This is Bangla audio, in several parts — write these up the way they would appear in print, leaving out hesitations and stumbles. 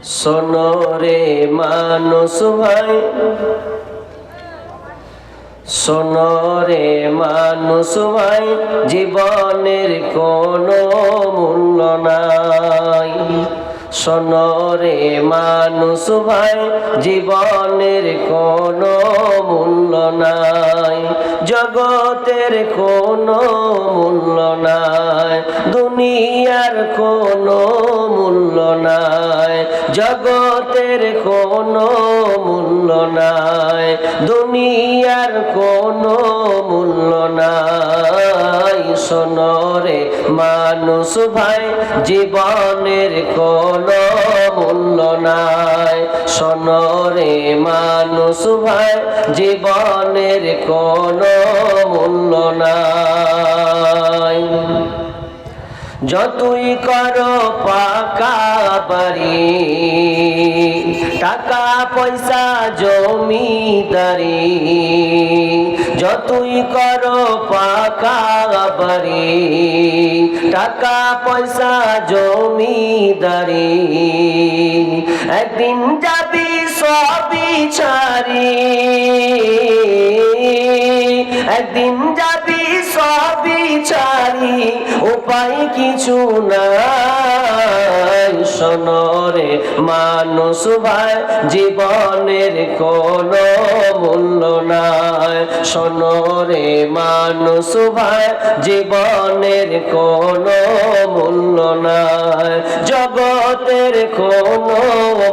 শোনো রে মানুষ ভাই, শোনো রে মানুষ ভাই, জীবনের কোনো মূল্য নাই। শোনো রে মানুষ ভাই, জীবনের কোনো মূল্য নাই। জগতের কোনো মূল্য নাই, দুনিয়ার কোনো মূল্য নাই। জগতের কোনো মূল্য নাই, দুনিয়ার কোনো মূল্য নাই। শোনো রে মানুষ ভাই, জীবনের কোনো মূল্য নাই। শোনো রে মানুষ ভাই, জীবনের কোনো মূল্য নাই। যতই করো পাকা বাড়ি, টাকা পয়সা জমিদারি, যতই করো পাকা বাড়ি, টাকা পয়সা জমিদারি, একদিন যাবি সবই ছাড়ি, একদিন যাবি সবই ছাড়ি, উপায় কিছু নাই। শোনো রে মানুষ ভাই, জীবনের কোনো মূল্য নাই। শোনো রে মানুষ ভাই, জীবনের কোনো মূল্য নাই। জগতের কোনো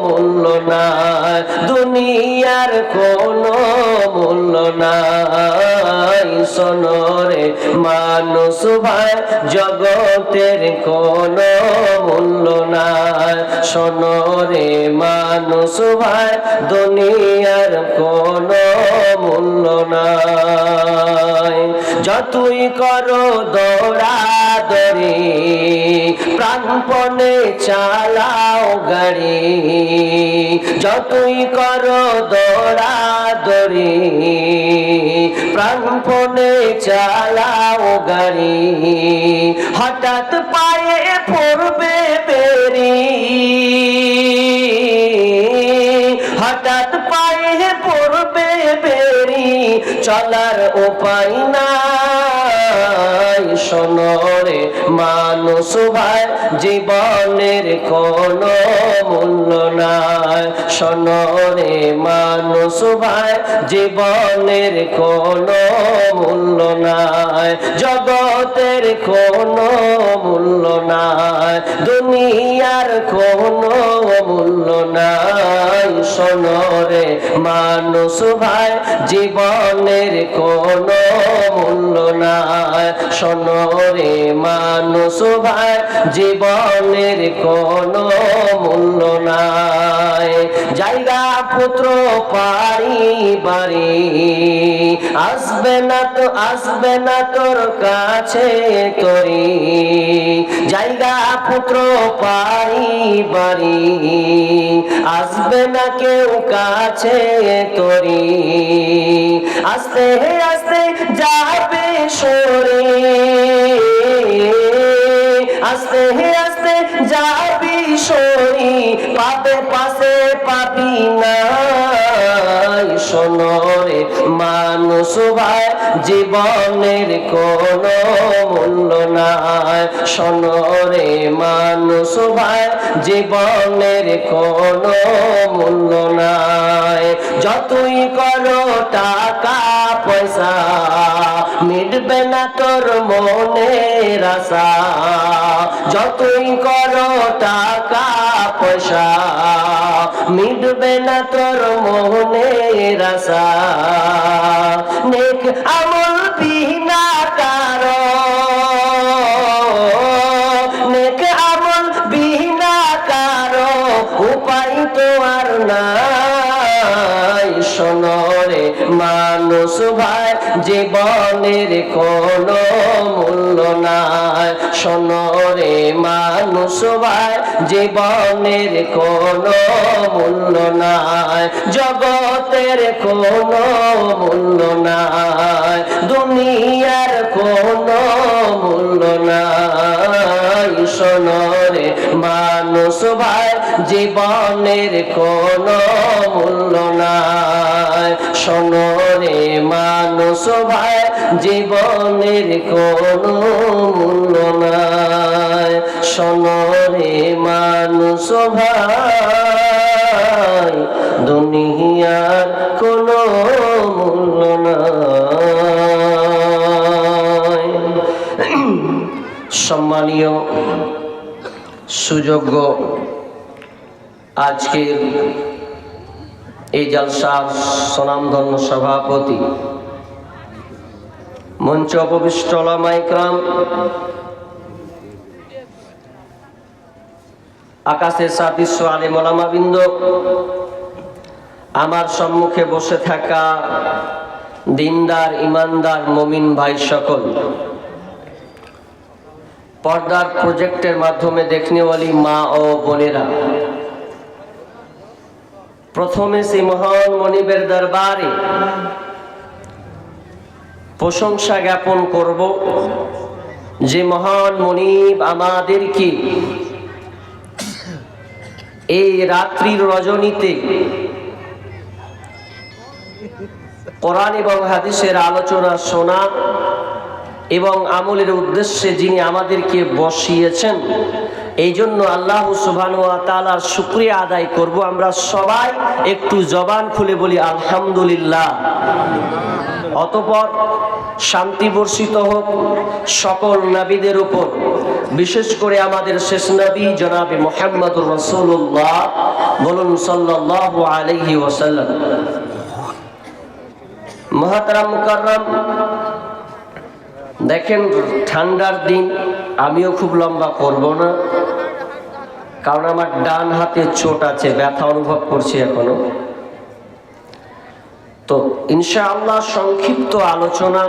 মূল্য নাই, দুনিয়ার কোনো মূল্য নাই। শোনো রে মানুষ ভাই, জগতের কোনো মূল্য নাই। শোনো রে মানুষ ভাই, দুনিয়ার কোনো মূল্য নাই। যতই করো দৌড়াদৌড়ি, প্রাণপণে চালাও গাড়ি, যতই করো দৌড়াদৌড়ি, প্রাণপণে চালাও গাড়ি, হঠাৎ পায়ে পড়বে বেরি, হঠাৎ পায়ে পড়বে বেরি, চলার উপায় নাই। শোনো রে মানুষ ভাই, জীবনের কোনো মূল্য নাই। শোনো রে মানুষ ভাই, জীবনের কোনো মূল্য নাই। জগতের কোনো মূল্য নাই, দুনিয়ার কোনো মূল্য নাই। শোনো রে মানুষ ভাই, জীবনের কোনো মূল্য নাই। শোনো রে মানুষ ভাই, জীবনের কোনো মূল্য নাই। জায়গা পুত্র পারি বাড়ি, আসবে না তো আসবে না তোর কাছে তরি, জায়গা পুত্র পারি বাড়ি, আসবে না কেউ কাছে তরি, আস্তে আস্তে যাবে সরে, আস্তে আস্তে যাবি সরি, পাবে পাশে পাবি না। শোনো রে মানুষ ভাই, জীবনের কোনো মূল্য নাই। শোনো রে মানুষ ভাই, জীবনের কোনো মূল্য নাই। যতই করো টাকা পয়সা, মিটবে না তোর মনের আশা, যতই করো টাকা পয়সা, মিটবে না তোর মনের আশা। নেক আমল বিনা কারো, নেক আমল বিনা কারো, উপায় তো আর নাই। শোনো রে মানুষ ভাই জীবনের কোনো মূল্য নাই। শোনো রে মানুষ ভাই জীবনের কোনো মূল্য নাই, জগতের কোনো মূল্য নাই, দুনিয়ার কোনো মূল্য নাই। শোনো রে মানুষ ভাই জীবনের কোনো মূল্য নাই। শোনো রে মানুষ ভাই জীবনের কোনো মূল্য নাই। শোনো রে মানুষ ভাই দুনিয়ার কোনো মূল্য নাই। সম্মানীয় সুযোগ্য আজকের এই জলসার সুনামধন্য সভাপতি, মঞ্চ উপবিষ্ট উলামা ইকরাম, আকাশের সাদৃশ্য আলেম ওলামাবৃন্দ, আমার সম্মুখে বসে থাকা দিনদার ইমানদার মুমিন ভাই সকল, পর্দার প্রজেক্টের মাধ্যমে দেখনেওয়ালি মা ও বোনেরা, প্রথমে সেই মহান মনিবের দরবারে প্রশংসা জ্ঞাপন করব যে মহান মনিব আমাদেরকে এই রাত্রির রজনীতে কোরআন এবং হাদিসের আলোচনা শোনা এবং আমলের উদ্দেশ্যে যিনি আমাদেরকে বসিয়েছেন, এই জন্য আল্লাহ সুবহানাহু ওয়া তাআলার শুকরিয়া আদায় করব। আমরা সবাই একটু জবান খুলে বলি আলহামদুলিল্লাহ। অতঃপর শান্তি বর্ষিত হোক সকল নবীদের উপর, বিশেষ করে আমাদের শেষ নবী জনাবে মুহাম্মদুর রাসূলুল্লাহ, বলুন সাল্লাল্লাহু আলাইহি ওয়াসাল্লাম। মুহতারাম মুকাররম, দেখেন ঠান্ডার দিন, আমিও খুব লম্বা করব না, কারণ আমার ডান হাতে চোট আছে, ব্যথা অনুভব করছি এখনো। তো ইনশাআল্লাহ সংক্ষিপ্ত আলোচনা